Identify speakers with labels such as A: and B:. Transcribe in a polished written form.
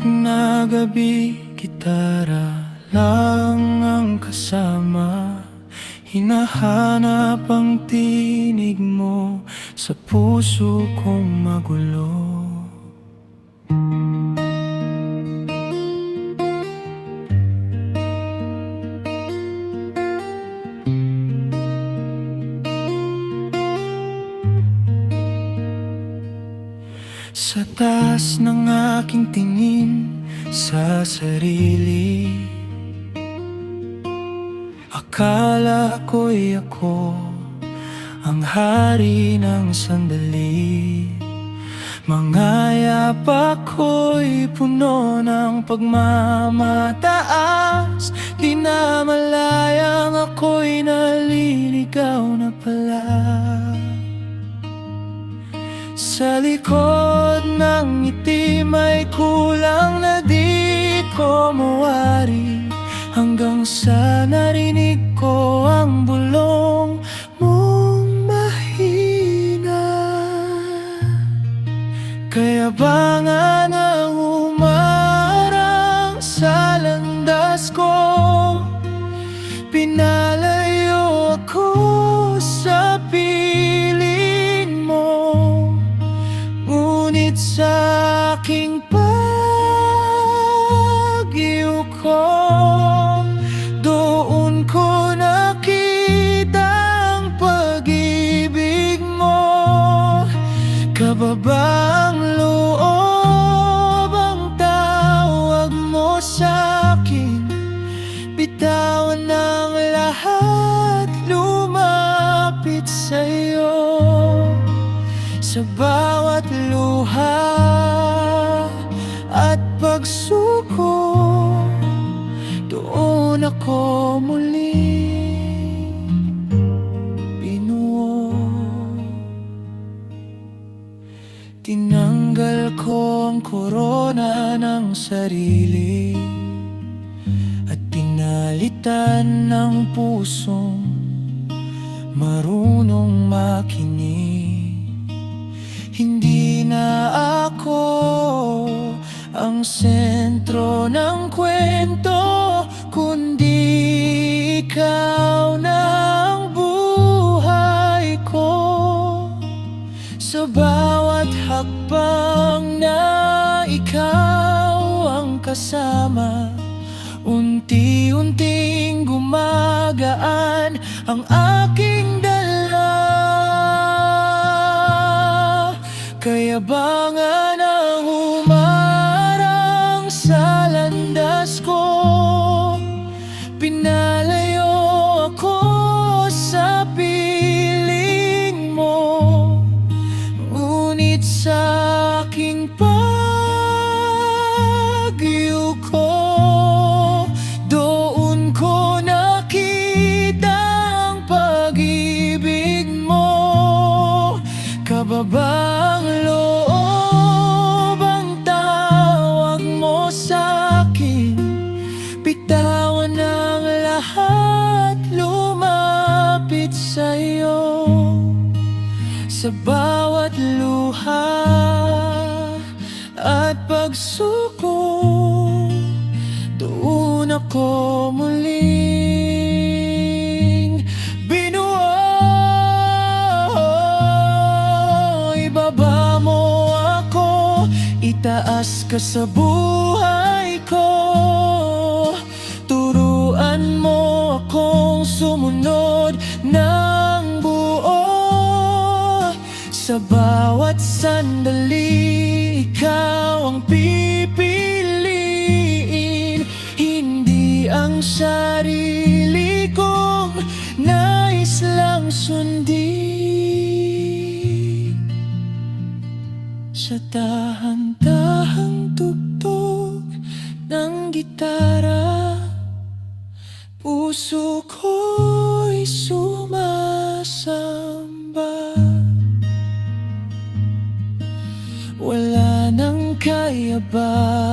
A: na gabi, gitara lang ang kasama. Hinahanap ang tinig mo sa puso kong magulo. Sa taas ng aking tingin sa sarili, akala ko'y ako ang hari ng sandali. Mga yapak ko'y puno ng pagmamataas, di na malayang ako'y naliligaw na pala. Sa likod ng ngiti may kulang na di ko mawari, hanggang sa narinig ko ang bulong mong mahina. Kaya ba nga nang umarang sa landas ko, pinalayo ako sa piling mo. Ngunit sa aking pag-iuko, doon ko nakita ang pag-ibig mo. Kababang loob ang tawag mo sa'kin, bitawan ang lahat, lumapit sa'yo. Sa bawat luha at pagsuko, doon ako muli binuo. Tinanggal ko ang korona ng sarili at pinalitan ng pusong marunong makinig. Hindi na ako ang sentro ng kwento, kundi ikaw na ang buhay ko. Sa bawat hakbang na ikaw ang kasama, unti-unting gumagaan ang aking dala. Kaya ba nga nang humarang sa landas ko, pinalayo ako sa piling mo. Ngunit sa aking pag-iuko, doon ko nakita ang pag-ibig mo. Kababang loob ang tawag mo sa'kin, bitawan ang lahat, lumapit sa'yo. Sa bawat luha at pagsuko, doon ako muling binuo. Ibaba mo ako, itaas ka sa buhay ko. Turuan mo akong sumunod ng buo. Sa bawat sandali, ikaw ang pipiliin, hindi ang sarili kong nais lang sundin. Sa dahan-dahang tugtog ng gitara, puso ko'y sumasamba. Wala nang kaya ba